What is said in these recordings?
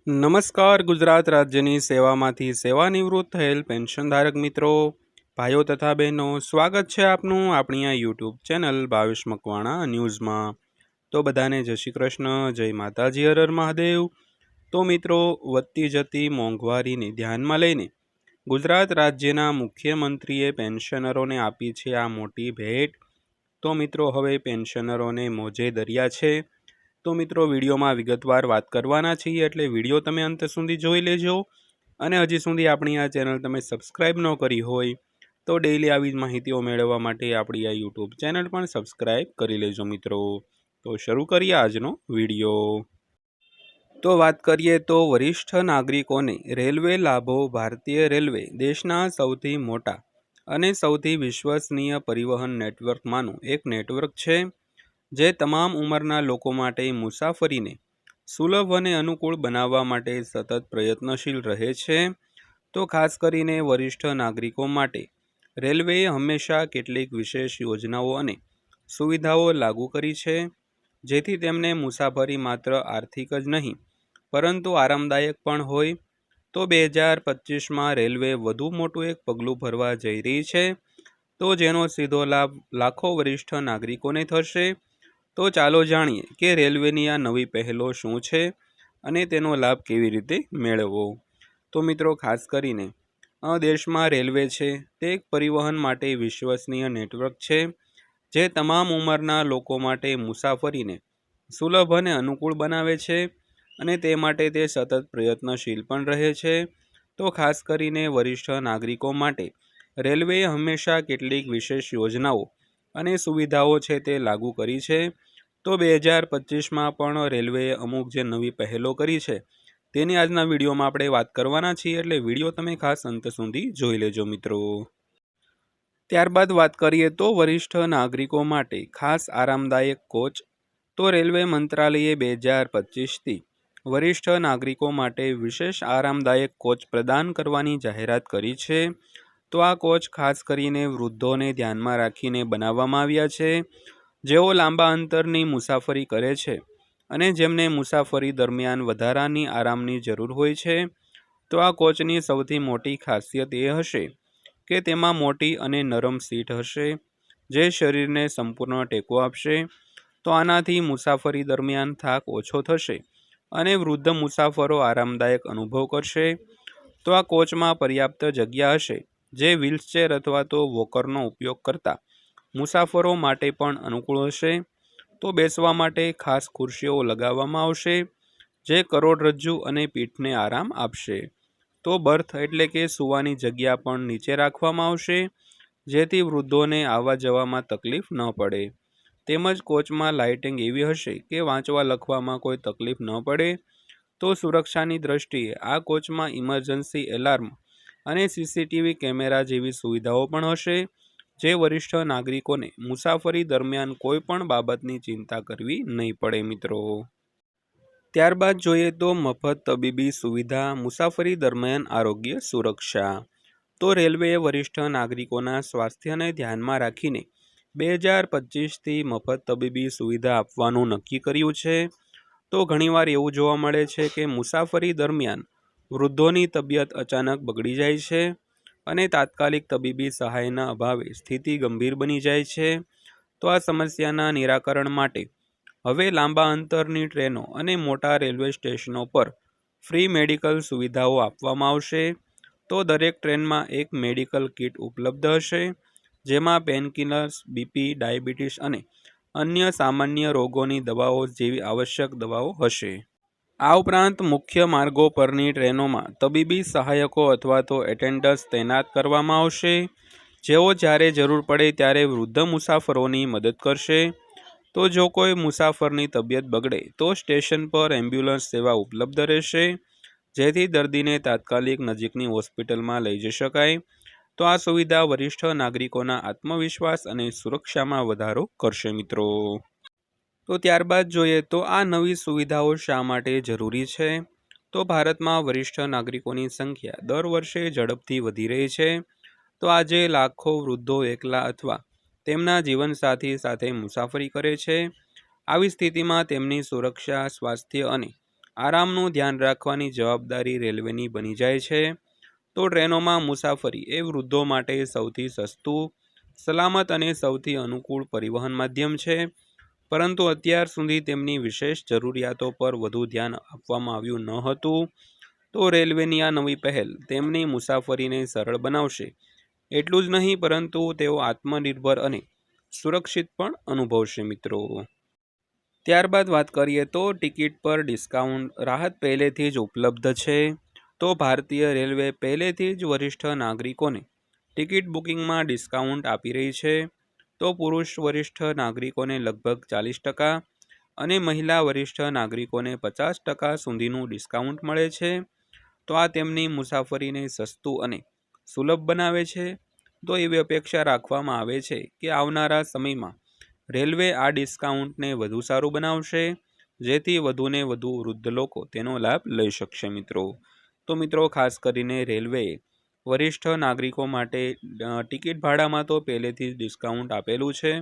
નમસ્કાર ગુજરાત રાજ્યની સેવામાંથી સેવાનિવૃત્ત થયેલ પેન્શનધારક મિત્રો, ભાઈઓ તથા બહેનો, સ્વાગત છે આપનું આપણી આ યુટ્યુબ ચેનલ ભાવેશ મકવાણા ન્યૂઝમાં। તો બધાને જય શ્રી કૃષ્ણ, જય માતાજી, હર હર મહાદેવ। તો મિત્રો, વધતી જતી મોંઘવારીને ધ્યાનમાં લઈને ગુજરાત રાજ્યના મુખ્યમંત્રીએ પેન્શનરોને આપી છે આ મોટી ભેટ। તો મિત્રો, હવે પેન્શનરોને મોજે દરિયા છે। તો મિત્રો, વિડીયોમાં વિગતવાર વાત કરવાના છીએ, એટલે વિડીયો તમે અંત સુધી જોઈ લેજો। અને હજી સુધી આપણી આ ચેનલ તમે સબસ્ક્રાઈબ ન કરી હોય તો ડેઈલી આવી જ માહિતીઓ મેળવવા માટે આપણી આ યુટ્યુબ ચેનલ પણ સબસ્ક્રાઈબ કરી લેજો મિત્રો। તો શરૂ કરીએ આજનો વિડીયો। તો વાત કરીએ તો વરિષ્ઠ નાગરિકોને રેલવે લાભો। ભારતીય રેલવે દેશના સૌથી મોટા અને સૌથી વિશ્વસનીય પરિવહન નેટવર્કમાંનું એક નેટવર્ક છે, જે તમામ ઉંમરના લોકો માટે મુસાફરીને સુલભ અને અનુકૂળ બનાવવા માટે સતત પ્રયત્નશીલ રહે છે। તો ખાસ કરીને વરિષ્ઠ નાગરિકો માટે રેલવેએ હંમેશા કેટલીક વિશેષ યોજનાઓ અને સુવિધાઓ લાગુ કરી છે, જેથી તેમને મુસાફરી માત્ર આર્થિક જ નહીં પરંતુ આરામદાયક પણ હોય। તો 2025માં રેલવે વધુ મોટું એક પગલું ભરવા જઈ રહી છે, તો જેનો સીધો લાભ લાખો વરિષ્ઠ નાગરિકોને થશે। તો ચાલો જાણીએ કે રેલવેની આ નવી પહેલો શું છે અને તેનો લાભ કેવી રીતે મેળવવો। તો મિત્રો, ખાસ કરીને દેશમાં રેલવે છે તે એક પરિવહન માટે વિશ્વસનીય નેટવર્ક છે, જે તમામ ઉંમરના લોકો માટે મુસાફરીને સુલભ અને અનુકૂળ બનાવે છે, અને તે માટે તે સતત પ્રયત્નશીલ પણ રહે છે। તો ખાસ કરીને વરિષ્ઠ નાગરિકો માટે રેલવેએ હંમેશા કેટલીક વિશેષ યોજનાઓ અને સુવિધાઓ છે તે લાગુ કરી છે। તો 2025માં પણ રેલવેએ અમુક જે નવી પહેલો કરી છે તેની આજના વિડીયોમાં આપણે વાત કરવાના છીએ, એટલે વિડીયો તમે ખાસ અંત સુધી જોઈ લેજો મિત્રો। ત્યારબાદ વાત કરીએ તો વરિષ્ઠ નાગરિકો માટે ખાસ આરામદાયક કોચ। તો રેલવે મંત્રાલયે 2025થી વરિષ્ઠ નાગરિકો માટે વિશેષ આરામદાયક કોચ પ્રદાન કરવાની જાહેરાત કરી છે। તો આ કોચ ખાસ કરીને વૃદ્ધોને ધ્યાનમાં રાખીને બનાવવામાં આવ્યા છે, જેઓ લાંબા અંતરની મુસાફરી કરે છે અને જેમને મુસાફરી દરમિયાન વધારાની આરામની જરૂર હોય છે। તો આ કોચની સૌથી મોટી ખાસિયત એ હશે કે તેમાં મોટી અને નરમ સીટ હશે, જે શરીરને સંપૂર્ણ ટેકો આપશે। તો આનાથી મુસાફરી દરમિયાન થાક ઓછો થશે અને વૃદ્ધ મુસાફરો આરામદાયક અનુભવ કરશે। તો આ કોચમાં પર્યાપ્ત જગ્યા હશે, જે વ્હીલચેર અથવા તો વોકરનો ઉપયોગ કરતા મુસાફરો માટે પણ અનુકૂળ હશે। તો બેસવા માટે ખાસ ખુરશીઓ લગાવવામાં આવશે, જે કરોડરજ્જુ અને પીઠને આરામ આપશે। તો બર્થ એટલે કે સૂવાની જગ્યા પણ નીચે રાખવામાં આવશે, જેથી વૃદ્ધોને આવવા જવામાં તકલીફ ન પડે। તેમજ કોચમાં લાઇટિંગ એવી હશે કે વાંચવા લખવામાં કોઈ તકલીફ ન પડે। તો સુરક્ષાની દ્રષ્ટિએ આ કોચમાં ઇમરજન્સી એલાર્મ અને સીસીટીવી કેમેરા જેવી સુવિધાઓ પણ હશે, જે વરિષ્ઠ નાગરિકોને મુસાફરી દરમિયાન કોઈ પણ બાબતની ચિંતા કરવી નહીં પડે મિત્રો। ત્યારબાદ જોઈએ તો મફત તબીબી સુવિધા, મુસાફરી દરમિયાન આરોગ્ય સુરક્ષા। તો રેલવેએ વરિષ્ઠ નાગરિકોના સ્વાસ્થ્યને ધ્યાનમાં રાખીને 2025થી મફત તબીબી સુવિધા આપવાનું નક્કી કર્યું છે। તો ઘણીવાર એવું જોવા મળે છે કે મુસાફરી દરમિયાન વૃદ્ધોની તબિયત અચાનક બગડી જાય છે અને તાત્કાલિક તબીબી સહાયના અભાવે સ્થિતિ ગંભીર બની જાય છે। તો આ સમસ્યાના નિરાકરણ માટે હવે લાંબા અંતરની ટ્રેનો અને મોટા રેલવે સ્ટેશનો પર ફ્રી મેડિકલ સુવિધાઓ આપવામાં આવશે। તો દરેક ટ્રેનમાં એક મેડિકલ કિટ ઉપલબ્ધ હશે, જેમાં પેનકિલર્સ, બીપી, ડાયાબિટીસ અને અન્ય સામાન્ય રોગોની દવાઓ જેવી આવશ્યક દવાઓ હશે। આ ઉપરાંત મુખ્ય માર્ગો પરની ટ્રેનોમાં તબીબી સહાયકો અથવા તો એટેન્ડર્સ તૈનાત કરવામાં આવશે, જેઓ જ્યારે જરૂર પડે ત્યારે વૃદ્ધ મુસાફરોની મદદ કરશે। તો જો કોઈ મુસાફરની તબિયત બગડે તો સ્ટેશન પર એમ્બ્યુલન્સ સેવા ઉપલબ્ધ રહેશે, જેથી દર્દીને તાત્કાલિક નજીકની હોસ્પિટલમાં લઈ જઈ શકાય। તો આ સુવિધા વરિષ્ઠ નાગરિકોના આત્મવિશ્વાસ અને સુરક્ષામાં વધારો કરશે મિત્રો। તો ત્યારબાદ જોઈએ તો આ નવી સુવિધાઓ શા માટે જરૂરી છે। તો ભારતમાં વરિષ્ઠ નાગરિકોની સંખ્યા દર વર્ષે ઝડપથી વધી રહી છે। તો આજે લાખો વૃદ્ધો એકલા અથવા તેમના જીવનસાથી સાથે મુસાફરી કરે છે। આવી સ્થિતિમાં તેમની સુરક્ષા, સ્વાસ્થ્ય અને આરામનું ધ્યાન રાખવાની જવાબદારી રેલવેની બની જાય છે, તો ટ્રેનોમાં મુસાફરી એ વૃદ્ધો માટે સૌથી સસ્તું, સલામત અને સૌથી અનુકૂળ પરિવહન માધ્યમ છે. પરંતુ અત્યાર સુધી તેમની વિશેષ જરૂરિયાતો પર વધુ ધ્યાન આપવામાં આવ્યું ન હતું. તો રેલવેની આ નવી પહેલ તેમની મુસાફરીને સરળ બનાવશે. એટલું જ નહીં, પરંતુ તેઓ આત્મનિર્ભર અને સુરક્ષિત પણ અનુભવશે મિત્રો. ત્યારબાદ વાત કરીએ તો ટિકિટ પર ડિસ્કાઉન્ટ રાહત પહેલેથી જ ઉપલબ્ધ છે. તો ભારતીય રેલવે પહેલેથી જ વરિષ્ઠ નાગરિકોને ટિકિટ બુકિંગમાં ડિસ્કાઉન્ટ આપી રહી છે. તો પુરુષ વરિષ્ઠ નાગરિકોને લગભગ 40% અને મહિલા વરિષ્ઠ નાગરિકોને 50% સુધીનું ડિસ્કાઉન્ટ મળે છે. તો આ તેમની મુસાફરીને સસ્તું અને સુલભ બનાવે છે. તો એવી અપેક્ષા રાખવામાં આવે છે કે આવનારા સમયમાં રેલવે આ ડિસ્કાઉન્ટને વધુ સારું બનાવશે, જેથી વધુને વધુ વૃદ્ધ લોકો તેનો લાભ લઈ શકશે મિત્રો. તો મિત્રો, ખાસ કરીને રેલવેએ વરિષ્ઠ નાગરિકો માટે ટિકિટ ભાડામાં તો પહેલેથી જ ડિસ્કાઉન્ટ આપેલું છે.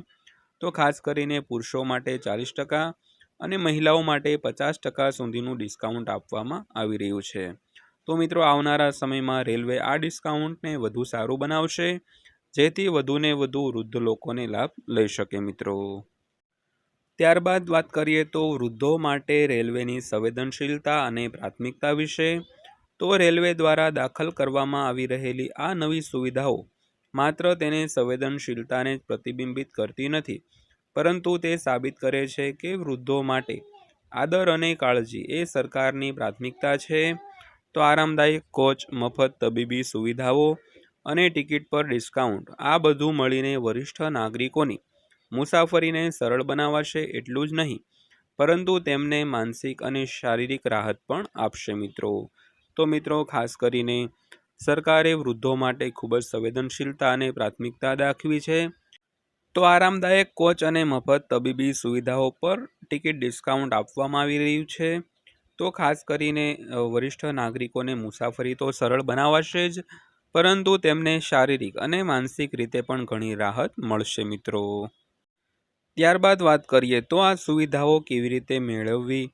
તો ખાસ કરીને પુરુષો માટે 40% અને મહિલાઓ માટે 50% સુધીનું ડિસ્કાઉન્ટ આપવામાં આવી રહ્યું છે. તો મિત્રો, આવનારા સમયમાં રેલવે આ ડિસ્કાઉન્ટને વધુ સારું બનાવશે, જેથી વધુને વધુ વૃદ્ધ લોકોને લાભ લઈ શકે મિત્રો. ત્યારબાદ વાત કરીએ તો વૃદ્ધો માટે રેલવેની સંવેદનશીલતા અને પ્રાથમિકતા વિશે. તો રેલવે દ્વારા દાખલ કરવામાં આવી રહેલી આ નવી સુવિધાઓ માત્ર તેને સંવેદનશીલતાને જ પ્રતિબિંબિત કરતી નથી, પરંતુ તે સાબિત કરે છે કે વૃદ્ધો માટે આદર અને કાળજી એ સરકારની પ્રાથમિકતા છે. તો આરામદાયક કોચ, મફત તબીબી સુવિધાઓ અને ટિકિટ પર ડિસ્કાઉન્ટ, આ બધું મળીને વરિષ્ઠ નાગરિકોની મુસાફરીને સરળ બનાવશે. એટલું જ નહીં, પરંતુ તેમને માનસિક અને શારીરિક રાહત પણ આપશે મિત્રો. તો મિત્રો, ખાસ કરીને સરકારે વૃદ્ધો માટે ખૂબ જ સંવેદનશીલતા અને પ્રાથમિકતા દાખવી છે. તો આરામદાયક કોચ અને મફત તબીબી સુવિધાઓ પર ટિકિટ ડિસ્કાઉન્ટ આપવામાં આવી રહ્યું છે. તો ખાસ કરીને વરિષ્ઠ નાગરિકોને મુસાફરી તો સરળ બનાવાશે જ, પરંતુ તેમને શારીરિક અને માનસિક રીતે પણ ઘણી રાહત મળશે મિત્રો. ત્યારબાદ વાત કરીએ તો આ સુવિધાઓ કેવી રીતે મેળવવી.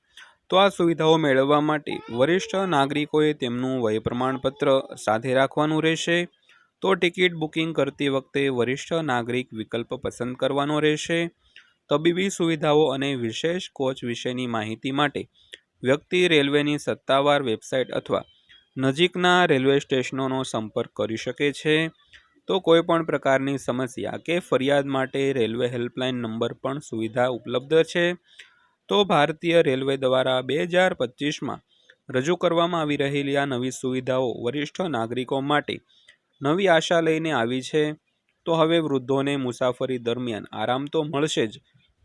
તો આ સુવિધાઓ મેળવવા માટે વરિષ્ઠ નાગરિકોએ તેમનું વય પ્રમાણપત્ર સાથે રાખવાનું રહેશે. તો ટિકિટ બુકિંગ કરતી વખતે વરિષ્ઠ નાગરિક વિકલ્પ પસંદ કરવાનો રહેશે. તબીબી સુવિધાઓ અને વિશેષ કોચ વિશેની માહિતી માટે વ્યક્તિ રેલવેની સત્તાવાર વેબસાઇટ અથવા નજીકના રેલવે સ્ટેશનોનો સંપર્ક કરી શકે છે. તો કોઈ પણ પ્રકારની સમસ્યા કે ફરિયાદ માટે રેલવે હેલ્પલાઇન નંબર પણ સુવિધા ઉપલબ્ધ છે. તો ભારતીય રેલવે દ્વારા 2025માં રજૂ કરવામાં આવી રહેલી આ નવી સુવિધાઓ વરિષ્ઠ નાગરિકો માટે નવી આશા લઈને આવી છે. તો હવે વૃદ્ધોને મુસાફરી દરમિયાન આરામ તો મળશે જ,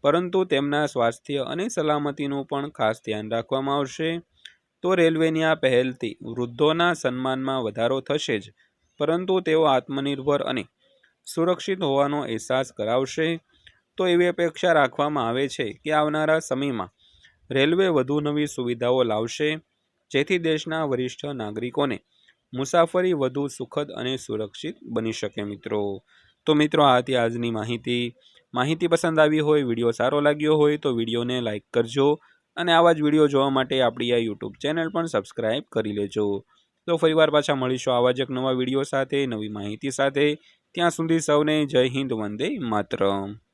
પરંતુ તેમના સ્વાસ્થ્ય અને સલામતીનું પણ ખાસ ધ્યાન રાખવામાં આવશે. તો રેલવેની આ પહેલથી વૃદ્ધોના સન્માનમાં વધારો થશે જ, પરંતુ તેઓ આત્મનિર્ભર અને સુરક્ષિત હોવાનો અહેસાસ કરાવશે. તો એવી અપેક્ષા રાખવામાં આવે છે કે આવનારા સમયમાં રેલવે વધુ નવી સુવિધાઓ લાવશે, જેથી દેશના વરિષ્ઠ નાગરિકોને મુસાફરી વધુ સુખદ અને સુરક્ષિત બની શકે મિત્રો. તો મિત્રો, આ હતી આજની માહિતી પસંદ આવી હોય, વિડીયો સારો લાગ્યો હોય તો વિડીયોને લાઇક કરજો અને આવા જ વિડીયો જોવા માટે આપણી આ યુટ્યુબ ચેનલ પણ સબસ્ક્રાઈબ કરી લેજો. તો ફરીવાર પાછા મળીશું આવા જ એક નવા વિડીયો સાથે, નવી માહિતી સાથે. ત્યાં સુધી સૌને જય હિન્દ, વંદે માતરમ.